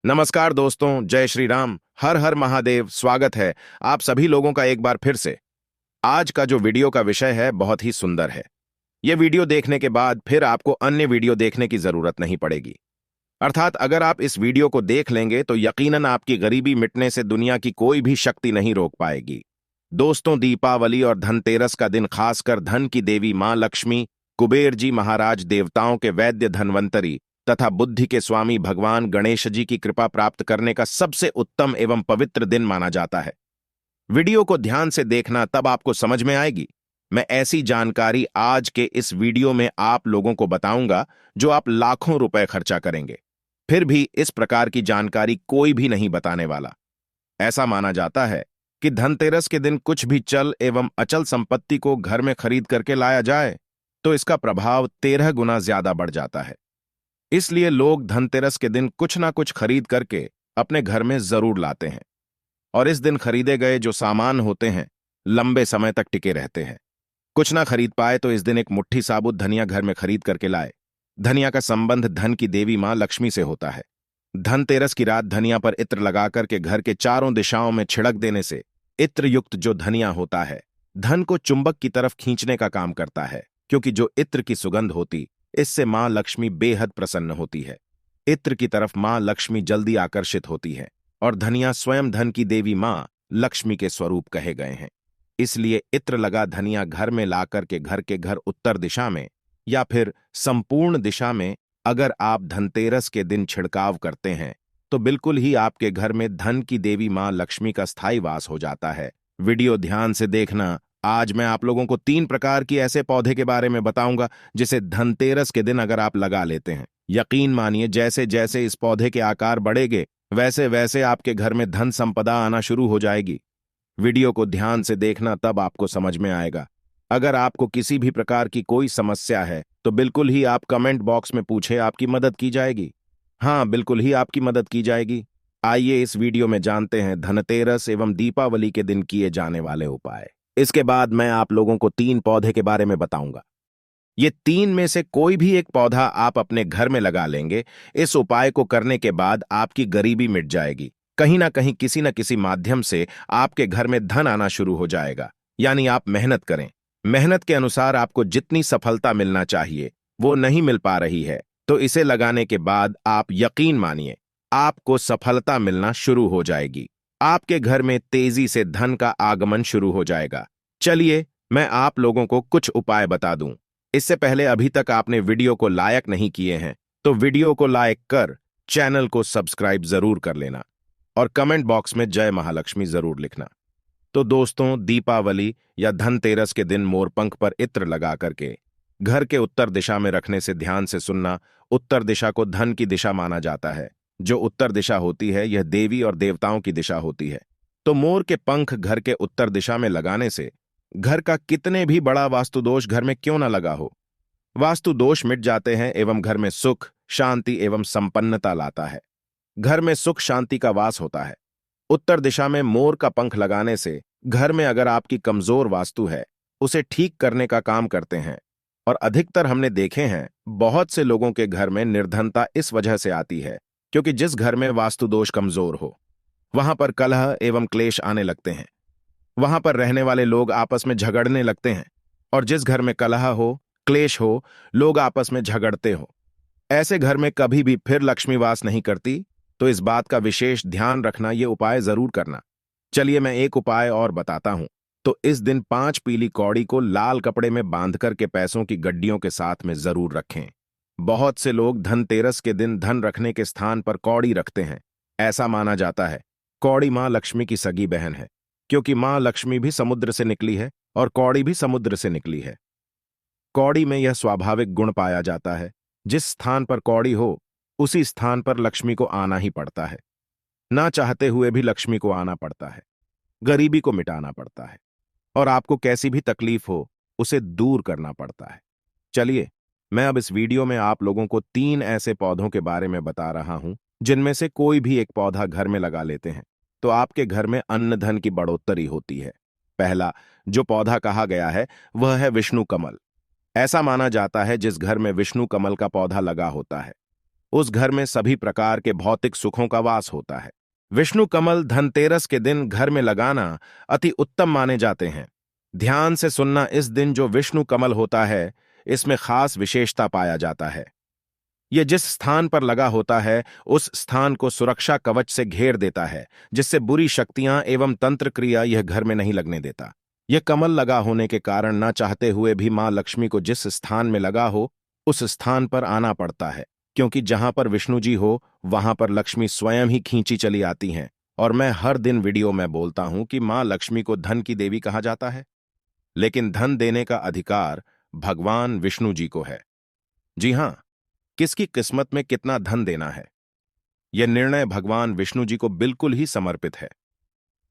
नमस्कार दोस्तों, जय श्री राम, हर हर महादेव। स्वागत है आप सभी लोगों का एक बार फिर से। आज का जो वीडियो का विषय है बहुत ही सुंदर है। यह वीडियो देखने के बाद फिर आपको अन्य वीडियो देखने की जरूरत नहीं पड़ेगी। अर्थात अगर आप इस वीडियो को देख लेंगे तो यकीनन आपकी गरीबी मिटने से दुनिया की कोई भी शक्ति नहीं रोक पाएगी। दोस्तों, दीपावली और धनतेरस का दिन खासकर धन की देवी मां लक्ष्मी, कुबेर जी महाराज, देवताओं के वैद्य धन्वंतरी तथा बुद्धि के स्वामी भगवान गणेश जी की कृपा प्राप्त करने का सबसे उत्तम एवं पवित्र दिन माना जाता है। वीडियो को ध्यान से देखना, तब आपको समझ में आएगी। मैं ऐसी जानकारी आज के इस वीडियो में आप लोगों को बताऊंगा जो आप लाखों रुपए खर्चा करेंगे, फिर भी इस प्रकार की जानकारी कोई भी नहीं बताने वाला। ऐसा माना जाता है कि धनतेरस के दिन कुछ भी चल एवं अचल संपत्ति को घर में खरीद करके लाया जाए तो इसका प्रभाव 13 गुना ज्यादा बढ़ जाता है। इसलिए लोग धनतेरस के दिन कुछ ना कुछ खरीद करके अपने घर में जरूर लाते हैं और इस दिन खरीदे गए जो सामान होते हैं लंबे समय तक टिके रहते हैं। कुछ ना खरीद पाए तो इस दिन एक मुट्ठी साबुत धनिया घर में खरीद करके लाए। धनिया का संबंध धन की देवी मां लक्ष्मी से होता है। धनतेरस की रात धनिया पर इत्र लगा करके घर के चारों दिशाओं में छिड़क देने से इत्र युक्त जो धनिया होता है धन को चुंबक की तरफ खींचने का काम करता है, क्योंकि जो इत्र की सुगंध होती इससे मां लक्ष्मी बेहद प्रसन्न होती है। इत्र की तरफ मां लक्ष्मी जल्दी आकर्षित होती है और धनिया स्वयं धन की देवी मां लक्ष्मी के स्वरूप कहे गए हैं। इसलिए इत्र लगा धनिया घर में लाकर के घर के घर उत्तर दिशा में या फिर संपूर्ण दिशा में अगर आप धनतेरस के दिन छिड़काव करते हैं तो बिल्कुल ही आपके घर में धन की देवी मां लक्ष्मी का स्थायी वास हो जाता है। वीडियो ध्यान से देखना। आज मैं आप लोगों को 3 प्रकार की ऐसे पौधे के बारे में बताऊंगा जिसे धनतेरस के दिन अगर आप लगा लेते हैं, यकीन मानिए जैसे जैसे इस पौधे के आकार बढ़ेंगे वैसे वैसे आपके घर में धन संपदा आना शुरू हो जाएगी। वीडियो को ध्यान से देखना, तब आपको समझ में आएगा। अगर आपको किसी भी प्रकार की कोई समस्या है तो बिल्कुल ही आप कमेंट बॉक्स में पूछे, आपकी मदद की जाएगी। हाँ, बिल्कुल ही आपकी मदद की जाएगी। आइए इस वीडियो में जानते हैं धनतेरस एवं दीपावली के दिन किए जाने वाले उपाय। इसके बाद मैं आप लोगों को 3 पौधे के बारे में बताऊंगा। ये 3 में से कोई भी एक पौधा आप अपने घर में लगा लेंगे। इस उपाय को करने के बाद आपकी गरीबी मिट जाएगी। कहीं ना कहीं किसी न किसी माध्यम से आपके घर में धन आना शुरू हो जाएगा। यानी आप मेहनत करें, मेहनत के अनुसार आपको जितनी सफलता मिलना चाहिए वो नहीं मिल पा रही है, तो इसे लगाने के बाद आप यकीन मानिए आपको सफलता मिलना शुरू हो जाएगी। आपके घर में तेजी से धन का आगमन शुरू हो जाएगा। चलिए मैं आप लोगों को कुछ उपाय बता दूं। इससे पहले अभी तक आपने वीडियो को लाइक नहीं किए हैं तो वीडियो को लाइक कर चैनल को सब्सक्राइब जरूर कर लेना और कमेंट बॉक्स में जय महालक्ष्मी जरूर लिखना। तो दोस्तों, दीपावली या धनतेरस के दिन मोरपंख पर इत्र लगा करके घर के उत्तर दिशा में रखने से, ध्यान से सुनना, उत्तर दिशा को धन की दिशा माना जाता है। जो उत्तर दिशा होती है यह देवी और देवताओं की दिशा होती है। तो मोर के पंख घर के उत्तर दिशा में लगाने से घर का कितने भी बड़ा वास्तु दोष घर में क्यों न लगा हो, वास्तु दोष मिट जाते हैं एवं घर में सुख, शांति एवं संपन्नता लाता है। घर में सुख शांति का वास होता है। उत्तर दिशा में मोर का पंख लगाने से घर में अगर आपकी कमजोर वास्तु है उसे ठीक करने का काम करते हैं। और अधिकतर हमने देखे हैं बहुत से लोगों के घर में निर्धनता इस वजह से आती है क्योंकि जिस घर में वास्तु दोष कमजोर हो वहां पर कलह एवं क्लेश आने लगते हैं। वहां पर रहने वाले लोग आपस में झगड़ने लगते हैं और जिस घर में कलह हो, क्लेश हो, लोग आपस में झगड़ते हो, ऐसे घर में कभी भी फिर लक्ष्मी वास नहीं करती। तो इस बात का विशेष ध्यान रखना, ये उपाय जरूर करना। चलिए मैं एक उपाय और बताता हूं। तो इस दिन 5 पीली कौड़ी को लाल कपड़े में बांध करके पैसों की गड्डियों के साथ में जरूर रखें। बहुत से लोग धनतेरस के दिन धन रखने के स्थान पर कौड़ी रखते हैं। ऐसा माना जाता है कौड़ी मां लक्ष्मी की सगी बहन है, क्योंकि मां लक्ष्मी भी समुद्र से निकली है और कौड़ी भी समुद्र से निकली है। कौड़ी में यह स्वाभाविक गुण पाया जाता है, जिस स्थान पर कौड़ी हो उसी स्थान पर लक्ष्मी को आना ही पड़ता है। ना चाहते हुए भी लक्ष्मी को आना पड़ता है। गरीबी को मिटाना पड़ता है और आपको कैसी भी तकलीफ हो उसे दूर करना पड़ता है। चलिए मैं अब इस वीडियो में आप लोगों को 3 ऐसे पौधों के बारे में बता रहा हूं जिनमें से कोई भी एक पौधा घर में लगा लेते हैं तो आपके घर में अन्न धन की बढ़ोतरी होती है। पहला जो पौधा कहा गया है वह है विष्णु कमल। ऐसा माना जाता है जिस घर में विष्णु कमल का पौधा लगा होता है उस घर में सभी प्रकार के भौतिक सुखों का वास होता है। विष्णु कमल धनतेरस के दिन घर में लगाना अति उत्तम माने जाते हैं। ध्यान से सुनना, इस दिन जो विष्णु कमल होता है, इसमें खास विशेषता पाया जाता है। यह जिस स्थान पर लगा होता है उस स्थान को सुरक्षा कवच से घेर देता है, जिससे बुरी शक्तियां एवं तंत्र क्रिया यह घर में नहीं लगने देता। यह कमल लगा होने के कारण न चाहते हुए भी मां लक्ष्मी को जिस स्थान में लगा हो उस स्थान पर आना पड़ता है, क्योंकि जहां पर विष्णु जी हो वहां पर लक्ष्मी स्वयं ही खींची चली आती हैं। और मैं हर दिन वीडियो में बोलता हूं कि मां लक्ष्मी को धन की देवी कहा जाता है, लेकिन धन देने का अधिकार भगवान विष्णु जी को है। जी हां, किसकी किस्मत में कितना धन देना है, यह निर्णय भगवान विष्णु जी को बिल्कुल ही समर्पित है।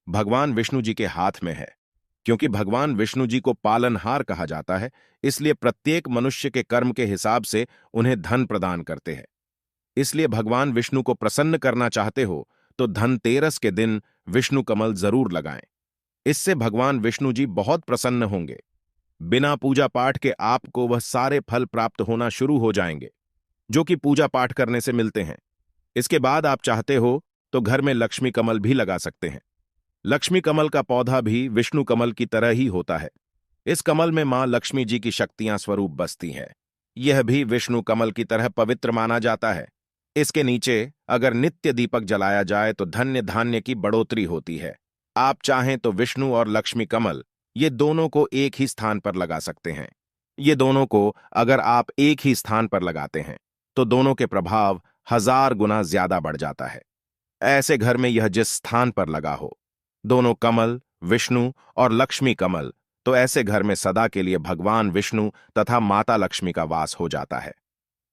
भगवान विष्णु जी के हाथ में है। क्योंकि भगवान विष्णु जी को पालनहार कहा जाता है, इसलिए प्रत्येक मनुष्य के कर्म के हिसाब से उन्हें धन प्रदान करते हैं। इसलिए भगवान विष्णु को प्रसन्न करना चाहते हो तो धनतेरस के दिन विष्णु कमल जरूर लगाएं। इससे भगवान विष्णु जी बहुत प्रसन्न होंगे। बिना पूजा पाठ के आपको वह सारे फल प्राप्त होना शुरू हो जाएंगे जो कि पूजा पाठ करने से मिलते हैं। इसके बाद आप चाहते हो तो घर में लक्ष्मी कमल भी लगा सकते हैं। लक्ष्मी कमल का पौधा भी विष्णु कमल की तरह ही होता है। इस कमल में मां लक्ष्मी जी की शक्तियां स्वरूप बसती हैं। यह भी विष्णु कमल की तरह पवित्र माना जाता है। इसके नीचे अगर नित्य दीपक जलाया जाए तो धन्य धान्य की बढ़ोतरी होती है। आप चाहें तो विष्णु और लक्ष्मी कमल ये दोनों को एक ही स्थान पर लगा सकते हैं। ये दोनों को अगर आप एक ही स्थान पर लगाते हैं तो दोनों के प्रभाव 1000 गुना ज्यादा बढ़ जाता है। ऐसे घर में यह जिस स्थान पर लगा हो, दोनों कमल, विष्णु और लक्ष्मी कमल, तो ऐसे घर में सदा के लिए भगवान विष्णु तथा माता लक्ष्मी का वास हो जाता है।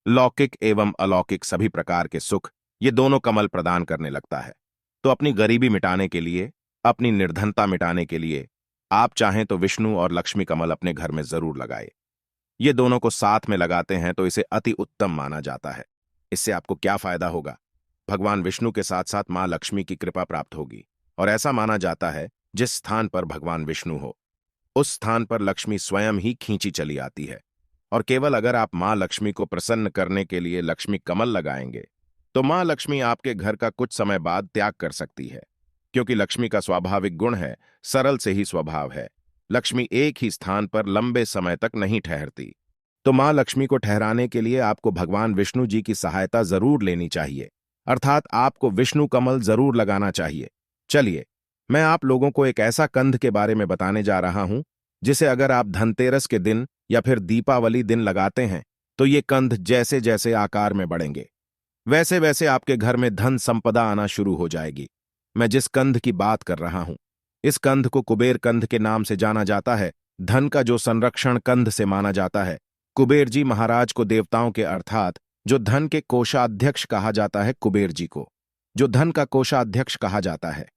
लौकिक एवं अलौकिक सभी प्रकार के सुख ये दोनों कमल प्रदान करने लगता है। तो अपनी गरीबी मिटाने के लिए, अपनी निर्धनता मिटाने के लिए आप चाहें तो विष्णु और लक्ष्मी कमल अपने घर में जरूर लगाए। ये दोनों को साथ में लगाते हैं तो इसे अति उत्तम माना जाता है। इससे आपको क्या फायदा होगा? भगवान विष्णु के साथ साथ मां लक्ष्मी की कृपा प्राप्त होगी। और ऐसा माना जाता है जिस स्थान पर भगवान विष्णु हो उस स्थान पर लक्ष्मी स्वयं ही खींची चली आती है। और केवल अगर आप मां लक्ष्मी को प्रसन्न करने के लिए लक्ष्मी कमल लगाएंगे तो मां लक्ष्मी आपके घर का कुछ समय बाद त्याग कर सकती है, क्योंकि लक्ष्मी का स्वाभाविक गुण है, सरल से ही स्वभाव है। लक्ष्मी एक ही स्थान पर लंबे समय तक नहीं ठहरती। तो मां लक्ष्मी को ठहराने के लिए आपको भगवान विष्णु जी की सहायता जरूर लेनी चाहिए, अर्थात आपको विष्णु कमल जरूर लगाना चाहिए। चलिए, मैं आप लोगों को एक ऐसा कंद के बारे में बताने जा रहा हूं जिसे अगर आप धनतेरस के दिन या फिर दीपावली दिन लगाते हैं तो ये कंद जैसे जैसे आकार में बढ़ेंगे वैसे वैसे आपके घर में धन संपदा आना शुरू हो जाएगी। मैं जिस कंद की बात कर रहा हूं, इस कंद को कुबेर कंद के नाम से जाना जाता है। धन का जो संरक्षण कंद से माना जाता है। कुबेर जी महाराज को देवताओं के अर्थात जो धन के कोषाध्यक्ष कहा जाता है, कुबेर जी को जो धन का कोषाध्यक्ष कहा जाता है।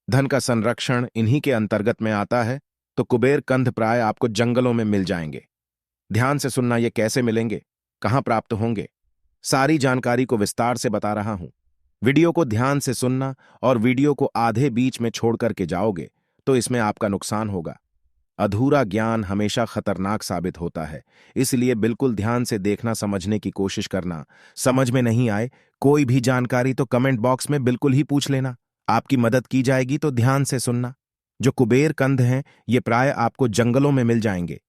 धन का संरक्षण इन्हीं के अंतर्गत में आता है। तो कुबेर कंद प्राय आपको जंगलों में मिल जाएंगे। ध्यान से सुनना, ये कैसे मिलेंगे, कहां प्राप्त होंगे, सारी जानकारी को विस्तार से बता रहा हूं। वीडियो को ध्यान से सुनना और वीडियो को आधे बीच में छोड़ करके जाओगे तो इसमें आपका नुकसान होगा। अधूरा ज्ञान हमेशा खतरनाक साबित होता है, इसलिए बिल्कुल ध्यान से देखना, समझने की कोशिश करना। समझ में नहीं आए कोई भी जानकारी तो कमेंट बॉक्स में बिल्कुल ही पूछ लेना, आपकी मदद की जाएगी। तो ध्यान से सुनना। जो कुबेर कंद हैं ये प्राय आपको जंगलों में मिल जाएंगे।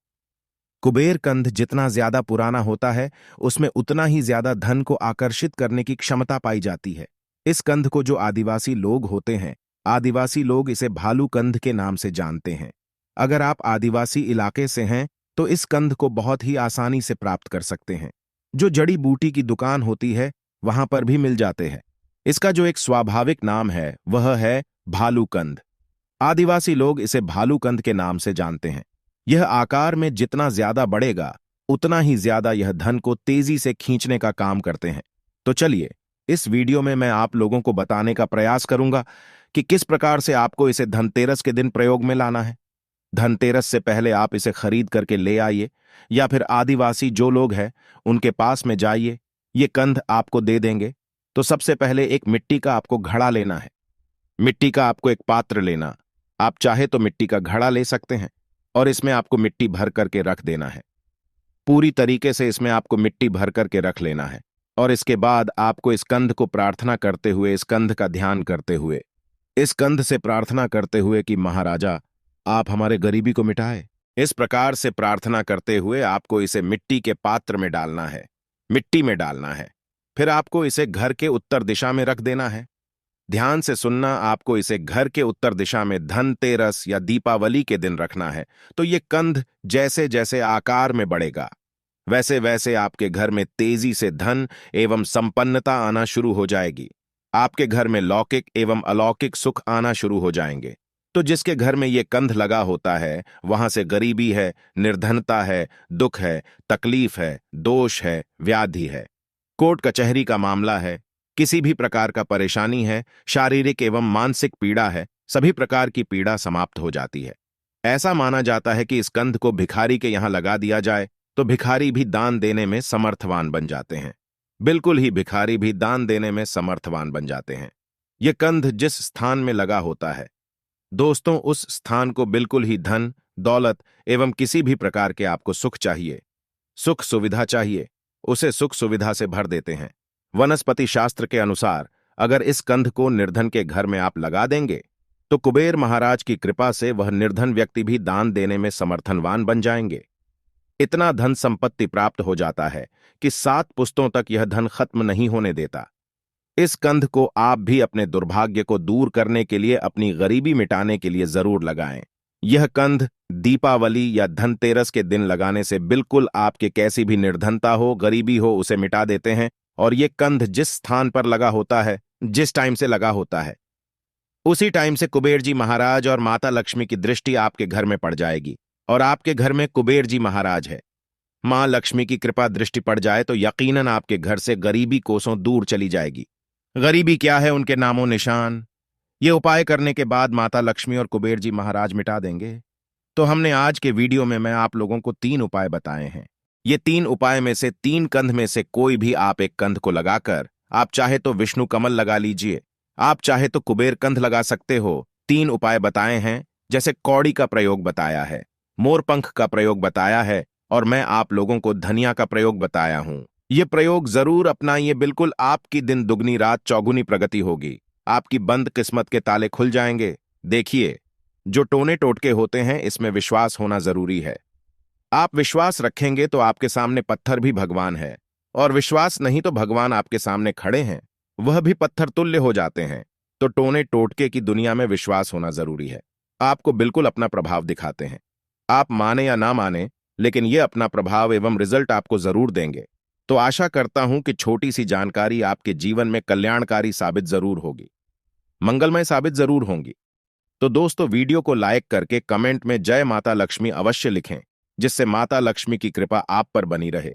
कुबेर कंद जितना ज्यादा पुराना होता है उसमें उतना ही ज्यादा धन को आकर्षित करने की क्षमता पाई जाती है। इस कंद को जो आदिवासी लोग होते हैं, आदिवासी लोग इसे भालू कंद के नाम से जानते हैं। अगर आप आदिवासी इलाके से हैं तो इस कंद को बहुत ही आसानी से प्राप्त कर सकते हैं। जो जड़ी बूटी की दुकान होती है वहां पर भी मिल जाते हैं। इसका जो एक स्वाभाविक नाम है वह है भालू कंद। आदिवासी लोग इसे भालू कंद के नाम से जानते हैं। यह आकार में जितना ज्यादा बढ़ेगा उतना ही ज्यादा यह धन को तेजी से खींचने का काम करते हैं। तो चलिए, इस वीडियो में मैं आप लोगों को बताने का प्रयास करूंगा कि किस प्रकार से आपको इसे धनतेरस के दिन प्रयोग में लाना है। धनतेरस से पहले आप इसे खरीद करके ले आइए या फिर आदिवासी जो लोग हैं उनके पास में जाइए, ये कंद आपको दे देंगे। तो सबसे पहले एक मिट्टी का आपको घड़ा लेना है। मिट्टी का आपको एक पात्र लेना, आप चाहे तो मिट्टी का घड़ा ले सकते हैं और इसमें आपको मिट्टी भर करके रख देना है। पूरी तरीके से इसमें आपको मिट्टी भर करके रख लेना है और इसके बाद आपको इस कंध को प्रार्थना करते हुए, इस कंध का ध्यान करते हुए, इस कंध से प्रार्थना करते हुए कि महाराजा आप हमारे गरीबी को मिटाए, इस प्रकार से प्रार्थना करते हुए आपको इसे मिट्टी के पात्र में डालना है, मिट्टी में डालना है। फिर आपको इसे घर के उत्तर दिशा में रख देना है। ध्यान से सुनना, आपको इसे घर के उत्तर दिशा में धनतेरस या दीपावली के दिन रखना है। तो ये कंध जैसे जैसे आकार में बढ़ेगा, वैसे वैसे आपके घर में तेजी से धन एवं संपन्नता आना शुरू हो जाएगी। आपके घर में लौकिक एवं अलौकिक सुख आना शुरू हो जाएंगे। तो जिसके घर में ये कंध लगा होता है, वहां से गरीबी है, निर्धनता है, दुख है, तकलीफ है, दोष है, व्याधि है, कोर्ट कचहरी का मामला है, किसी भी प्रकार का परेशानी है, शारीरिक एवं मानसिक पीड़ा है, सभी प्रकार की पीड़ा समाप्त हो जाती है। ऐसा माना जाता है कि इस कंध को भिखारी के यहां लगा दिया जाए तो भिखारी भी दान देने में समर्थवान बन जाते हैं। बिल्कुल ही भिखारी भी दान देने में समर्थवान बन जाते हैं। यह कंध जिस स्थान में लगा होता है दोस्तों, उस स्थान को बिल्कुल ही धन, दौलत एवं किसी भी प्रकार के आपको सुख चाहिए, सुख सुविधा चाहिए, उसे सुख सुविधा से भर देते हैं। वनस्पति शास्त्र के अनुसार अगर इस कंध को निर्धन के घर में आप लगा देंगे तो कुबेर महाराज की कृपा से वह निर्धन व्यक्ति भी दान देने में समर्थनवान बन जाएंगे। इतना धन संपत्ति प्राप्त हो जाता है कि 7 पुश्तों तक यह धन खत्म नहीं होने देता। इस कंध को आप भी अपने दुर्भाग्य को दूर करने के लिए, अपनी गरीबी मिटाने के लिए जरूर लगाएं। यह कंध दीपावली या धनतेरस के दिन लगाने से बिल्कुल आपके कैसी भी निर्धनता हो, गरीबी हो, उसे मिटा देते हैं। और ये कंध जिस स्थान पर लगा होता है, जिस टाइम से लगा होता है, उसी टाइम से कुबेर जी महाराज और माता लक्ष्मी की दृष्टि आपके घर में पड़ जाएगी। और आपके घर में कुबेर जी महाराज है, मां लक्ष्मी की कृपा दृष्टि पड़ जाए तो यकीनन आपके घर से गरीबी कोसों दूर चली जाएगी। गरीबी क्या है, उनके नामो निशान। ये उपाय करने के बाद माता लक्ष्मी और कुबेर जी महाराज मिटा देंगे। तो हमने आज के वीडियो में मैं आप लोगों को 3 उपाय बताए हैं। ये 3 उपाय में से 3 कंध में से कोई भी आप एक कंध को लगाकर, आप चाहे तो विष्णु कमल लगा लीजिए, आप चाहे तो कुबेर कंध लगा सकते हो। 3 उपाय बताए हैं, जैसे कौड़ी का प्रयोग बताया है, मोरपंख का प्रयोग बताया है, और मैं आप लोगों को धनिया का प्रयोग बताया हूं। ये प्रयोग जरूर अपनाइए, बिल्कुल आपकी दिन दुगनी रात चौगुनी प्रगति होगी। आपकी बंद किस्मत के ताले खुल जाएंगे। देखिए, जो टोने टोटके होते हैं, इसमें विश्वास होना जरूरी है। आप विश्वास रखेंगे तो आपके सामने पत्थर भी भगवान है, और विश्वास नहीं तो भगवान आपके सामने खड़े हैं, वह भी पत्थर तुल्य हो जाते हैं। तो टोने टोटके की दुनिया में विश्वास होना जरूरी है। आपको बिल्कुल अपना प्रभाव दिखाते हैं। आप माने या ना माने, लेकिन ये अपना प्रभाव एवं रिजल्ट आपको जरूर देंगे। तो आशा करता हूं कि छोटी सी जानकारी आपके जीवन में कल्याणकारी साबित जरूर होगी, मंगलमय साबित जरूर होंगी। तो दोस्तों, वीडियो को लाइक करके कमेंट में जय माता लक्ष्मी अवश्य लिखें, जिससे माता लक्ष्मी की कृपा आप पर बनी रहे।